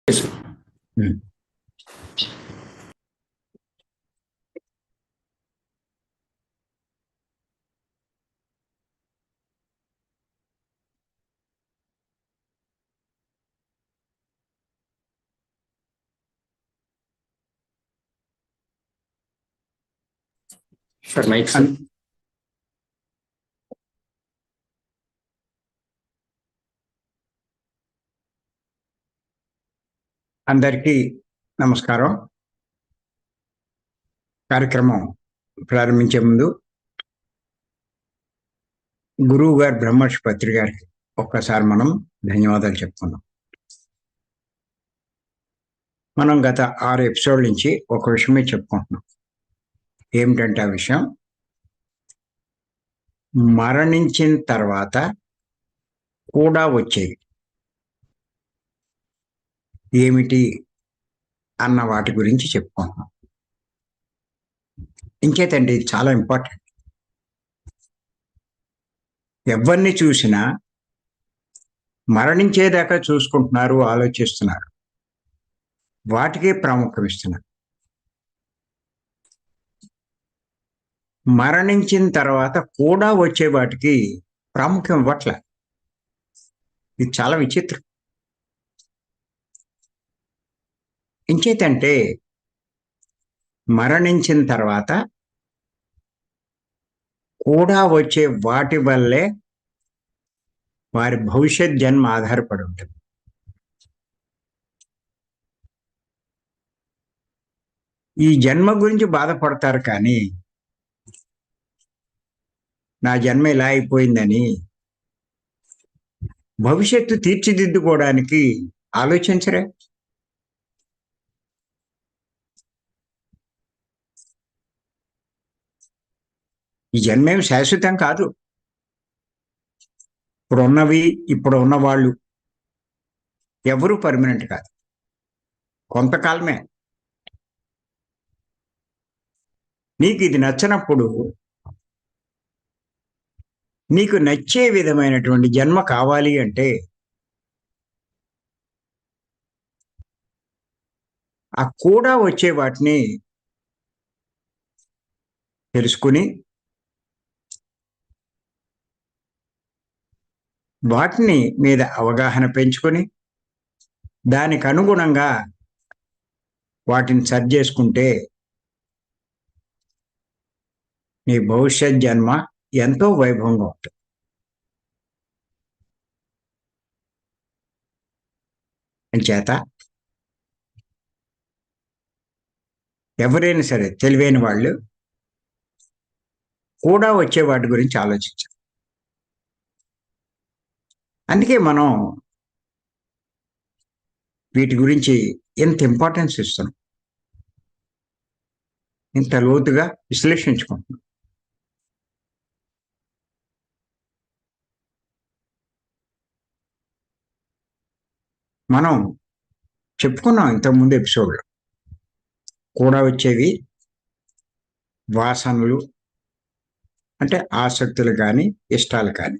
ఉమ్. Sir mic sir. అందరికీ నమస్కారం. కార్యక్రమం ప్రారంభించే ముందు గురువు గారు బ్రహ్మర్షి పత్రి గారికి ఒక్కసారి మనం ధన్యవాదాలు చెప్పుకున్నాం. మనం గత 6 ఎపిసోడ్ల నుంచి ఒక విషయమే చెప్పుకుంటున్నాం. ఏమిటంటే ఆ విషయం మరణించిన తర్వాత కూడా వచ్చేవి ఏమిటి అన్న వాటి గురించి చెప్పుకుంటున్నాం. ఇంకేతండి ఇది చాలా ఇంపార్టెంట్. ఎవరిని చూసినా మరణించేదాకా చూసుకుంటున్నారు, ఆలోచిస్తున్నారు, వాటికే ప్రాముఖ్యం ఇస్తున్నారు. మరణించిన తర్వాత కూడా వచ్చే వాటికి ప్రాముఖ్యం ఇవ్వట్లే. ఇది చాలా విచిత్రం. ఇంకేతంటే మరణించిన తర్వాత కూడా వచ్చే వాటి వల్లే వారి భవిష్యత్ జన్మ ఆధారపడి ఉంటుంది. ఈ జన్మ గురించి బాధపడతారు కానీ నా జన్మ ఇలా అయిపోయిందని భవిష్యత్తు తీర్చిదిద్దుకోవడానికి ఆలోచించరే. ఈ జన్మేం శాశ్వతం కాదు. ఇప్పుడు ఉన్న వాళ్ళు ఎవరూ పర్మనెంట్ కాదు, కొంతకాలమే. నీకు ఇది నచ్చనప్పుడు నీకు నచ్చే విధమైనటువంటి జన్మ కావాలి అంటే ఆ కూడా వచ్చే వాటిని తెలుసుకుని వాటిని మీద అవగాహన పెంచుకొని దానికి అనుగుణంగా వాటిని సరి చేసుకుంటే నీ భవిష్యత్ జన్మ ఎంతో వైభవంగా ఉంటుంది. అంచేత ఎవరైనా సరే తెలివైన వాళ్ళు కూడా వచ్చే వాటి గురించి ఆలోచించాలి. అందుకే మనం వీటి గురించి ఎంత ఇంపార్టెన్స్ ఇస్తున్నాం, ఇంత లోతుగా విశ్లేషించుకుంటున్నాం. మనం చెప్పుకున్నాం ఇంతకుముందు ఎపిసోడ్లో, కూడా వచ్చేవి వాసనలు, అంటే ఆసక్తులు కానీ ఇష్టాలు కానీ.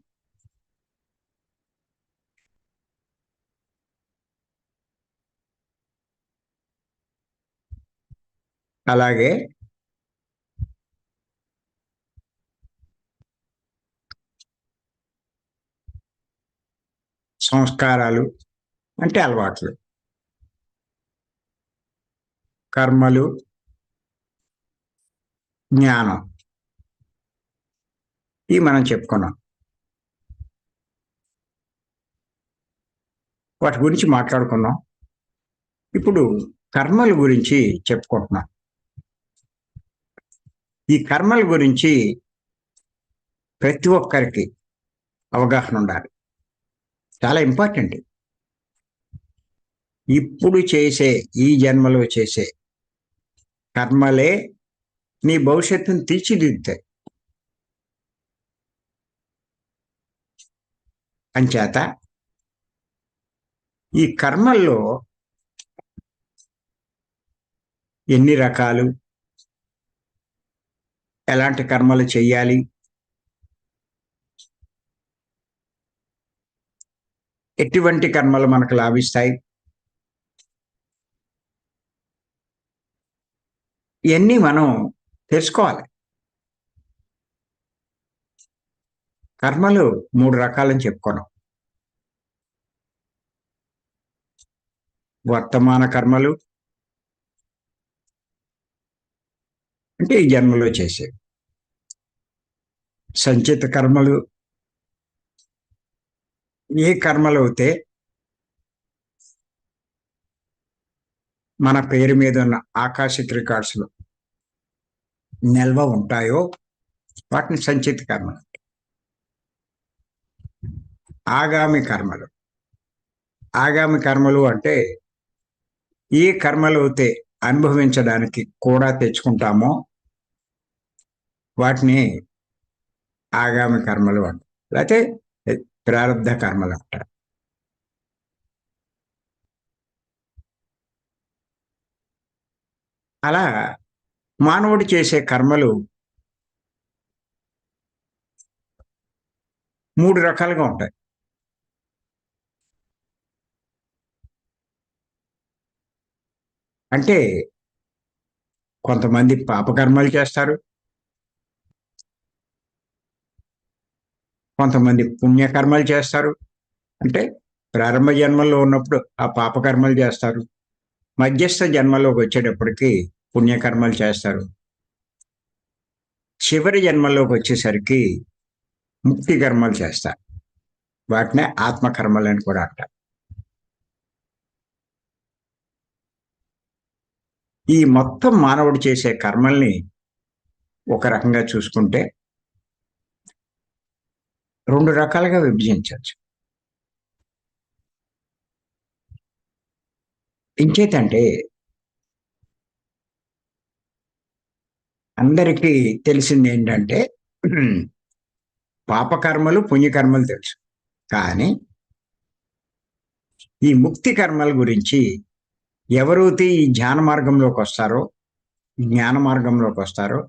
అలాగే సంస్కారాలు అంటే అలవాట్లు, కర్మలు, జ్ఞానం, ఇవి మనం చెప్పుకున్నాం. వాటి గురించి మాట్లాడుకున్నాం. ఇప్పుడు కర్మల గురించి చెప్పుకుంటున్నాం. ఈ కర్మల గురించి ప్రతి ఒక్కరికి అవగాహన ఉండాలి, చాలా ఇంపార్టెంట్. ఇప్పుడు చేసే ఈ జన్మలో చేసే కర్మలే నీ భవిష్యత్తును తీర్చిదిద్దుతాయి. అంచేత ఈ కర్మల్లో ఎన్ని రకాలు, ఎలాంటి కర్మలు చెయ్యాలి, ఎటువంటి కర్మలు మనకు లాభిస్తాయి, ఇవన్నీ మనం తెలుసుకోవాలి. కర్మలు 3 రకాలని చెప్పుకున్నాం. వర్తమాన కర్మలు అంటే ఈ జన్మలో చేసేవి. సంచిత కర్మలు ఏ కర్మలు అయితే మన పేరు మీద ఉన్న ఆకాశిక్ రికార్డ్స్‌లో నిల్వ ఉంటాయో వాటిని సంచిత కర్మలు. ఆగామి కర్మలు. ఆగామి కర్మలు అంటే ఏ కర్మలు అయితే అనుభవించడానికి కూడా తెచ్చుకుంటామో వాటిని ఆగామి కర్మలు అంటారు. లేకపోతే ప్రారబ్ధ కర్మలు అంటారు. అలా మానవుడు చేసే కర్మలు 3 రకాలుగా ఉంటాయి. అంటే కొంతమంది పాపకర్మలు చేస్తారు. కొంతమంది పుణ్యకర్మలు చేస్తారు. అంటే ప్రారంభ జన్మల్లో ఉన్నప్పుడు ఆ పాపకర్మలు చేస్తారు. మధ్యస్థ జన్మలోకి వచ్చేటప్పటికి పుణ్యకర్మలు చేస్తారు. చివరి జన్మలోకి వచ్చేసరికి ముక్తి కర్మలు చేస్తారు. వాటినే ఆత్మకర్మలు అని కూడా అంటారు. ఈ మొత్తం మానవుడు చేసే కర్మల్ని ఒక రకంగా చూసుకుంటే 2 రకాలుగా విభజించవచ్చు. ఇంకేతంటే అందరికీ తెలిసింది ఏంటంటే పాపకర్మలు, పుణ్యకర్మలు తెలుసు. కానీ ఈ ముక్తి కర్మల గురించి ఎవరైతే ఈ ధ్యాన మార్గంలోకి వస్తారో, జ్ఞాన మార్గంలోకి వస్తారో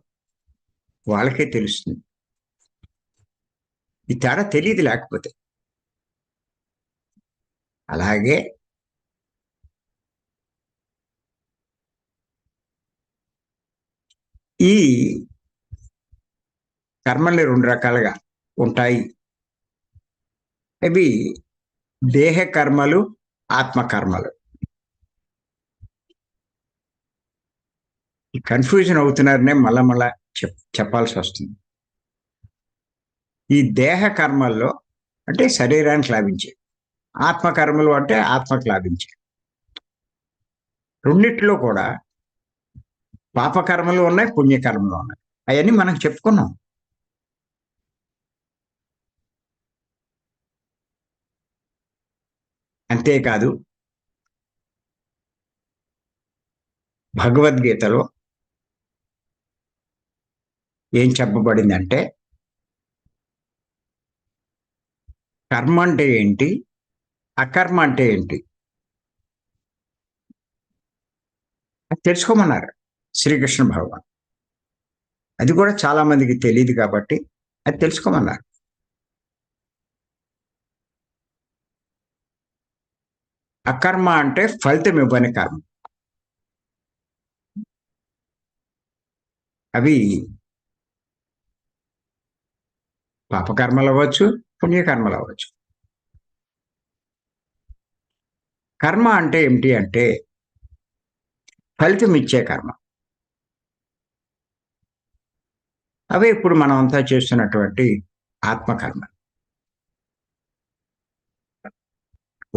వాళ్ళకే తెలుస్తుంది. ఈ తేడా తెలియదు లేకపోతే. అలాగే ఈ కర్మల్ని 2 రకాలుగా ఉంటాయి. అవి దేహ కర్మలు, ఆత్మ కర్మలు. ఈ కన్‌ఫ్యూజన్ అవుతున్నారనే మళ్ళా చెప్పాల్సి వస్తుంది. ఈ దేహ కర్మల్లో అంటే శరీరానికి లాభించేవి. ఆత్మ కర్మలు అంటే ఆత్మకు లాభించేవి. రెండిట్లో కూడా పాపకర్మలు ఉన్నాయి, పుణ్యకర్మలు ఉన్నాయి. అయన్నీ మనం చెప్పుకున్నాం. అంతేకాదు భగవద్గీతలో ఏం చెప్పబడిందంటే కర్మ అంటే ఏంటి? అకర్మ అంటే ఏంటి? అది తెలుసుకోమన్నారు శ్రీకృష్ణ భగవాన్. అది కూడా చాలా మందికి తెలీదు కాబట్టి అది తెలుసుకోమన్నారు. అకర్మ అంటే ఫలితం ఇవ్వని కర్మ. అవి పాపకర్మలు అవ్వచ్చు, పుణ్యకర్మలు అవ్వచ్చు. కర్మ అంటే ఏమిటి అంటే ఫలితం ఇచ్చే కర్మ. అవే ఇప్పుడు మనం అంతా చేస్తున్నటువంటి ఆత్మకర్మ.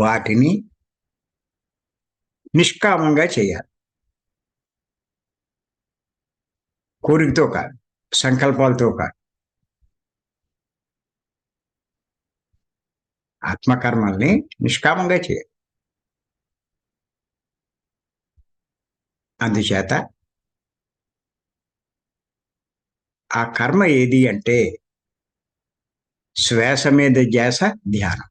వాటిని నిష్కామంగా చేయాలి. కోరికతో కాదు, సంకల్పాలతో కాదు. ఆత్మకర్మల్ని నిష్కామంగా చేయాలి. అందుచేత ఆ కర్మ ఏది అంటే శ్వాస మీద ధ్యాస, ధ్యానం.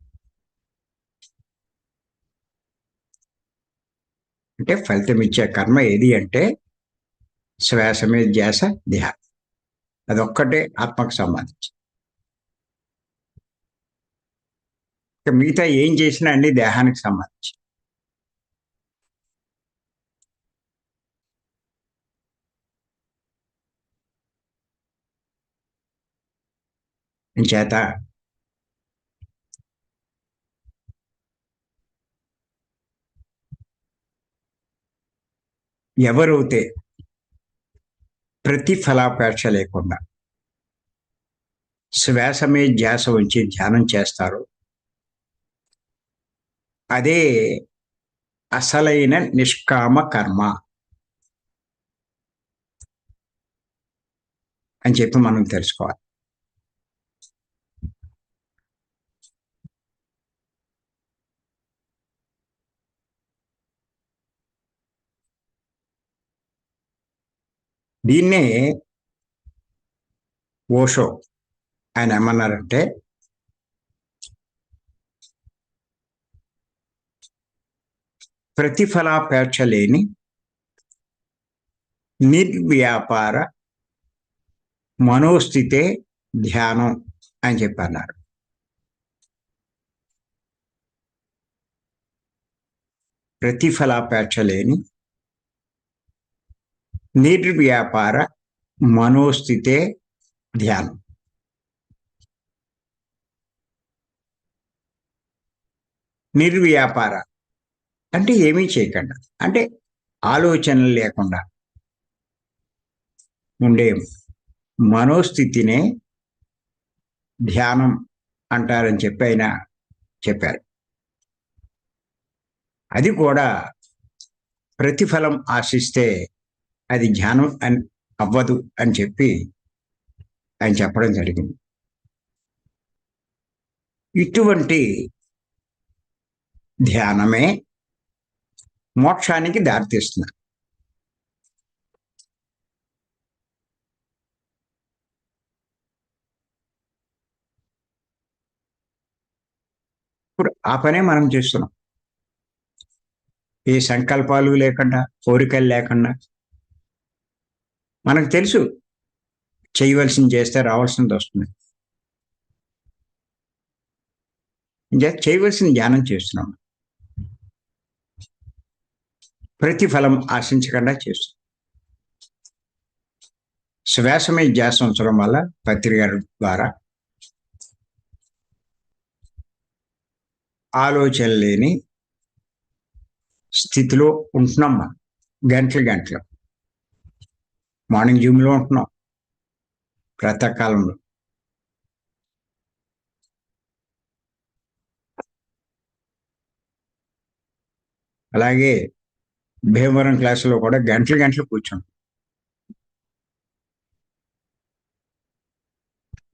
అంటే ఫలితం ఇచ్చే కర్మ ఏది అంటే శ్వాస మీద ధ్యాస, ధ్యానం. అదొక్కటే ఆత్మకు సంబంధించి. ఇక మిగతా ఏం చేసినా అన్ని దేహానికి సంబంధించి. చేత ఎవరైతే ప్రతిఫలాపేక్ష లేకుండా శ్వాస మీద ధ్యాస ఉంచి ధ్యానం చేస్తారో అదే అసలైన నిష్కామ కర్మ అని చెప్పి మనం తెలుసుకోవాలి. దీన్నే ఓషో ఆయన ఏమన్నారంటే, ప్రతిఫలాపేక్ష లేని నిర్వ్యాపార మనోస్థితే ధ్యానం అని చెప్పి అన్నారు. ప్రతిఫలాపేక్ష లేని నిర్వ్యాపార మనోస్థితే ధ్యానం. నిర్వ్యాపార అంటే ఏమీ చేయకుండా, అంటే ఆలోచనలు లేకుండా ఉండే మనోస్థితినే ధ్యానం అంటారని చెప్పి ఆయన చెప్పారు. అది కూడా ప్రతిఫలం ఆశిస్తే అది ధ్యానం అని అవ్వదు అని చెప్పి ఆయన చెప్పడం జరిగింది. ఇటువంటి ధ్యానమే మోక్షానికి దారితీస్తుంది. ఇప్పుడు ఆ పనే మనం చేస్తున్నాం. ఏ సంకల్పాలు లేకుండా, కోరికలు లేకుండా, మనకు తెలుసు చేయవలసింది చేస్తే రావాల్సింది వస్తుంది. చేయవలసిన ధ్యానం చేస్తున్నాం, ప్రతిఫలం ఆశించకుండా చేస్తున్నాం. శ్వాస మీద ధ్యాస ఉంచడం వల్ల పత్రిక ద్వారా ఆలోచన లేని స్థితిలో ఉంటున్నాం. మనం గంటలు మార్నింగ్ జిమ్లో ఉంటున్నాం ప్రాతకాలంలో. అలాగే భీమవరం క్లాసులో కూడా గంటలు కూర్చుంటాం.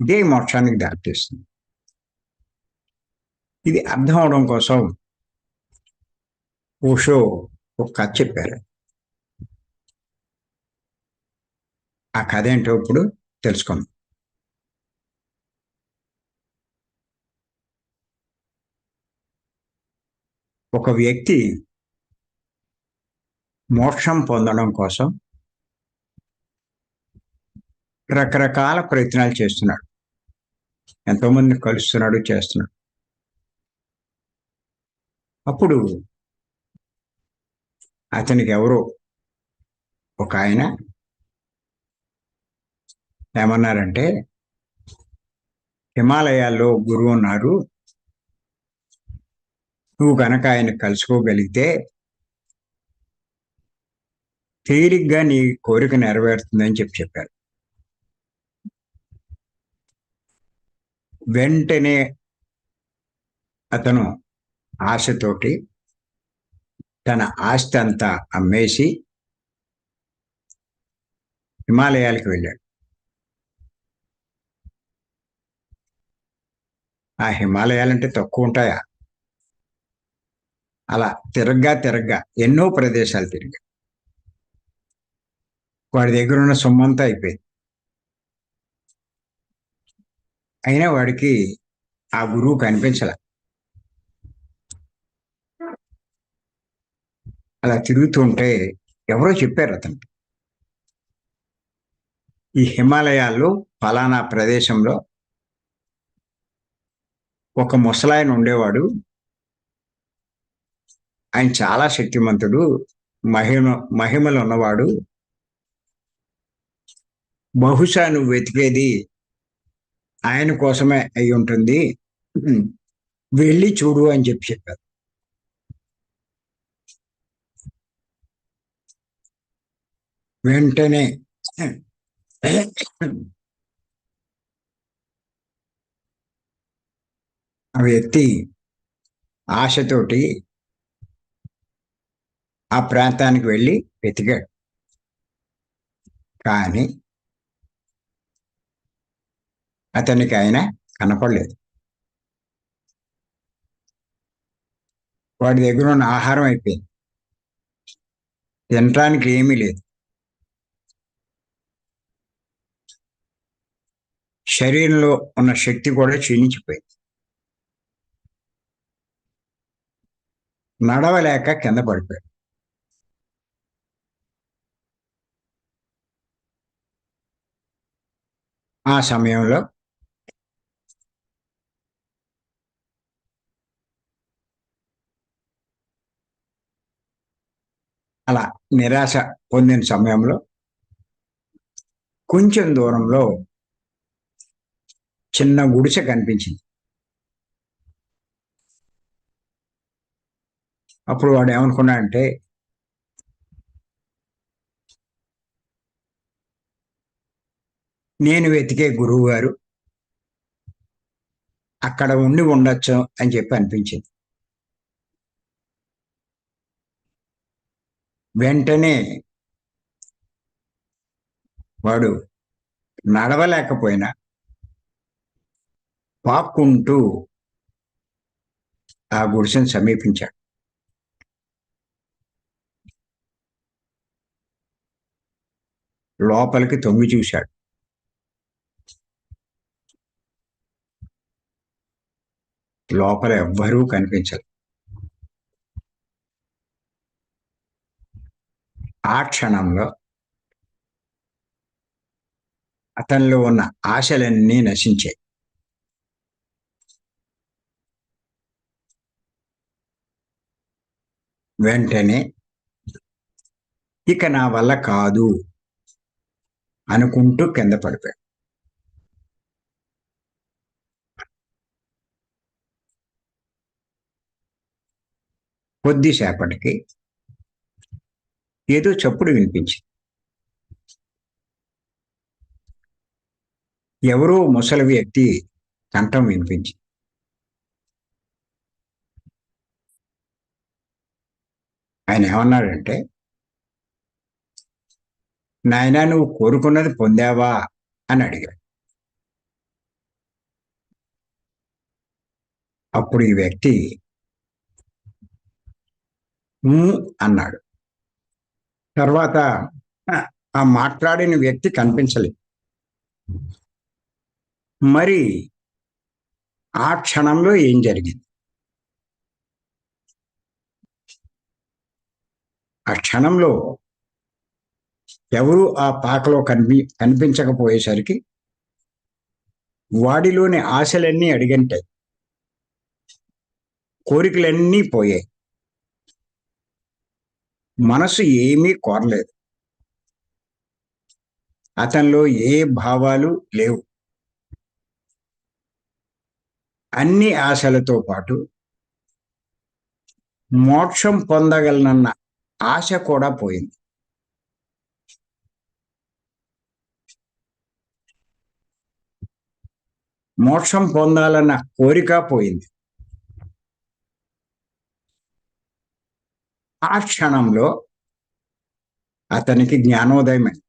ఇదే మోక్షానికి దారితీస్తుంది. ఇది అర్థం అవడం కోసం ఓషో ఒక కథ చెప్పారు. ఆ కథ ఏంటో ఇప్పుడు తెలుసుకుందాం. ఒక వ్యక్తి మోక్షం పొందడం కోసం రకరకాల ప్రయత్నాలు చేస్తున్నాడు. ఎంతోమంది కలుస్తున్నాడు, చేస్తున్నాడు. అప్పుడు అతనికి ఎవరో ఒక ఆయన ఏమన్నారంటే, హిమాలయాల్లో గురువు ఉన్నారు, నువ్వు కనుక ఆయన కలుసుకోగలిగితే తేలిగ్గా నీ కోరిక నెరవేరుతుందని చెప్పారు. వెంటనే అతను ఆశతోటి తన ఆస్తి అంతా అమ్మేసి హిమాలయాలకు వెళ్ళాడు. ఆ హిమాలయాలంటే తక్కువ ఉంటాయా? అలా తిరగ్గా ఎన్నో ప్రదేశాలు తిరిగా వాడి దగ్గర ఉన్న సొమ్మంతా అయిపోయింది. అయినా వాడికి ఆ గురువు కనిపించలే. అలా తిరుగుతుంటే ఎవరో చెప్పారు అతనికి, ఈ హిమాలయాల్లో ఫలానా ప్రదేశంలో ఒక ముసలాయన ఉండేవాడు, ఆయన చాలా శక్తిమంతుడు, మహిమలు ఉన్నవాడు, బహుశా నువ్వు వెతికేది ఆయన కోసమే అయి ఉంటుంది, వెళ్ళి చూడు అని చెప్పారు. వెంటనే ఆ వ్యక్తి ఆశతోటి ఆ ప్రాంతానికి వెళ్ళి వెతికాడు. కానీ అతనికి ఆయన కనపడలేదు. వాడి దగ్గర ఉన్న ఆహారం అయిపోయింది, తినటానికి ఏమీ లేదు. శరీరంలో ఉన్న శక్తి కూడా క్షీణించిపోయింది. నడవలేక కింద పడిపోయాడు. ఆ సమయంలో అలా నిరాశ పొందిన సమయంలో కొంచెం దూరంలో చిన్న గుడిసె కనిపించింది. అప్పుడు వాడు ఏమనుకున్నాడంటే, నేను వెతికే గురువు గారు అక్కడ ఉండి ఉండొచ్చు అని చెప్పి అనిపించింది. వెంటనే వాడు నడవలేకపోయినా పాక్కుంటూ ఆ గుడిసెను సమీపించాడు. లోపలికి తొంగి చూశాడు. లోపల ఎవ్వరూ కనిపించరు. ఆ క్షణంలో అతనిలో ఉన్న ఆశలన్నీ నశించాయి. వెంటనే ఇక నా వల్ల కాదు అనుకుంటూ కింద పడిపోయాడు. కొద్దిసేపటికి ఏదో చప్పుడు వినిపించింది. ఎవరో ముసలి వ్యక్తి కంఠం వినిపించింది. ఆయన ఏమన్నాడంటే, నాయనా నువ్వు కోరుకున్నది పొందావా అని అడిగాడు. అప్పుడు ఈ వ్యక్తి అన్నాడు. తర్వాత ఆ మాట్లాడిన వ్యక్తి కనిపించలేదు. మరి ఆ క్షణంలో ఏం జరిగింది? ఆ క్షణంలో ఎవరు ఆ పాకలో కనిపించకపోయేసరికి వాడిలోని ఆశలన్నీ అడిగంటాయి, కోరికలన్నీ పోయాయి. మనసు ఏమీ కోరలేదు. అతనిలో ఏ భావాలు లేవు. అన్ని ఆశలతో పాటు మోక్షం పొందగలనన్న ఆశ కూడా పోయింది. మోక్షం పొందాలన్న కోరిక పోయింది. ఆ క్షణంలో అతనికి జ్ఞానోదయమైంది.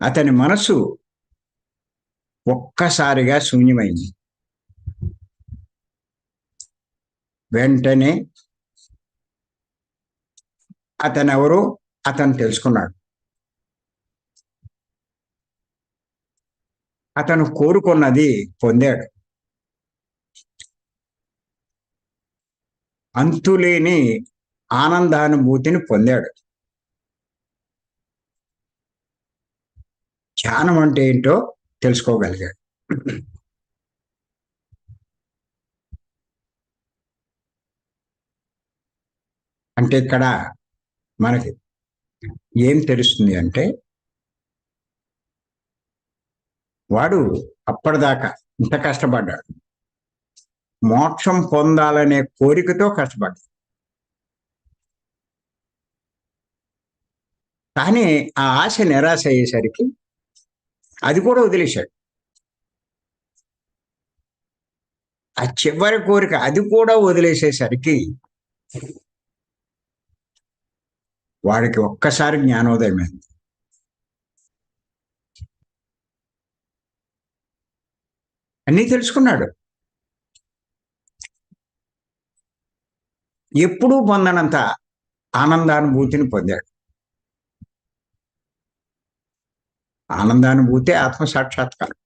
అతని మనసు ఒక్కసారిగా శూన్యమైంది. వెంటనే అతనెవరో అతను తెలుసుకున్నాడు. అతను కోరుకున్నది పొందాడు. అంతులేని ఆనందానుభూతిని పొందాడు. ధ్యానం అంటే ఏంటో తెలుసుకోగలిగాడు. అంటే ఇక్కడ మనకి ఏం తెలుస్తుంది అంటే, వాడు అప్పటిదాకా ఇంత కష్టపడ్డాడు, మోక్షం పొందాలనే కోరికతో కష్టపడ్డాడు. కానీ ఆ ఆశ నిరాశ అయ్యేసరికి అది కూడా వదిలేశాడు. ఆ చివరి కోరిక అది కూడా వదిలేసేసరికి వాడికి ఒక్కసారి జ్ఞానోదయం అయింది. అన్నీ తెలుసుకున్నాడు. ఎప్పుడూ పొందనంత ఆనందానుభూతిని పొందాడు. ఆనందానుభూతే ఆత్మసాక్షాత్కారం.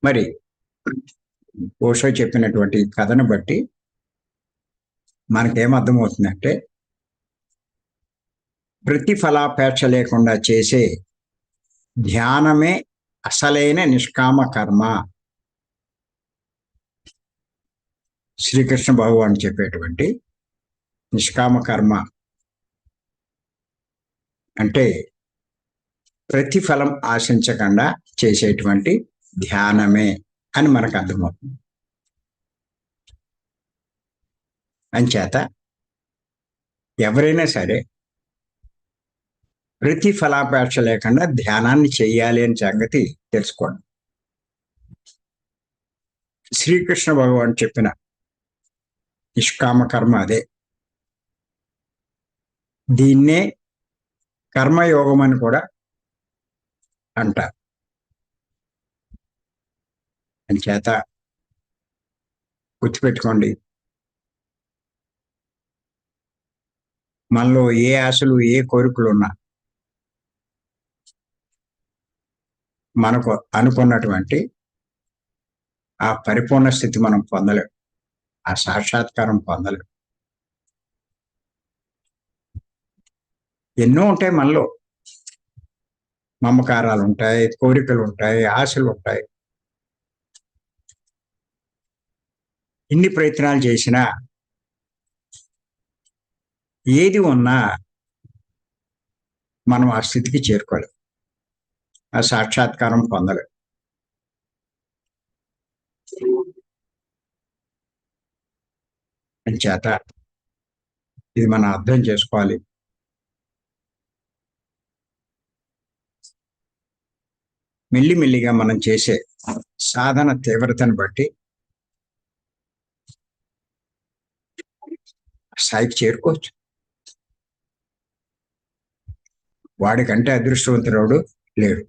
మరి ఓషో చెప్పినటువంటి కథను బట్టి మనకేమర్థమవుతుందంటే, ప్రతిఫలాపేక్ష లేకుండా చేసే ధ్యానమే అసలైన నిష్కామ కర్మ. శ్రీకృష్ణ భగవాన్ చెప్పేటువంటి నిష్కామ కర్మ అంటే ప్రతిఫలం ఆశించకుండా చేసేటువంటి ధ్యానమే అని మనకు అర్థమవుతుంది. అంచేత ఎవరైనా సరే ప్రతిఫలాపేక్ష లేకుండా ధ్యానాన్ని చేయాలి అని సంగతి తెలుసుకోండి. శ్రీకృష్ణ భగవాన్ చెప్పిన నిష్కామ కర్మ అదే. దీన్నే కర్మయోగం అని కూడా అంటారు. అంచేత గుర్తుపెట్టుకోండి, మనలో ఏ ఆశలు ఏ కోరికలు ఉన్నా మనకు అనుకున్నటువంటి ఆ పరిపూర్ణ స్థితి మనం పొందలేం, ఆ సాక్షాత్కారం పొందలేం. ఎన్నో ఉంటాయి మనలో, మమకారాలు ఉంటాయి, కోరికలు ఉంటాయి, ఆశలు ఉంటాయి. ఇన్ని ప్రయత్నాలు చేసినా ఏది ఉన్నా మనం ఆ స్థితికి చేరుకోలేం, ఆ సాక్షాత్కారం పొందలేం. అంచేత ఇది మనం అర్థం చేసుకోవాలి. మెల్లిమెల్లిగా మనం చేసే సాధన తీవ్రతను బట్టి స్థాయికి చేరుకోవచ్చు. వాడికంటే అదృష్టవంతుడు లేడు.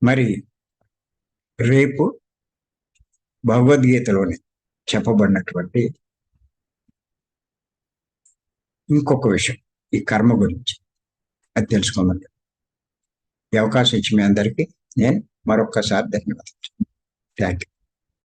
మరి రేపు భగవద్గీతలోని చెప్పబడినటువంటి ఇంకొక విషయం ఈ కర్మ గురించి అది తెలుసుకుందాం. ఈ అవకాశం ఇచ్చి మీ అందరికీ నేను మరొక్కసారి ధన్యవాదాలు. Thank you.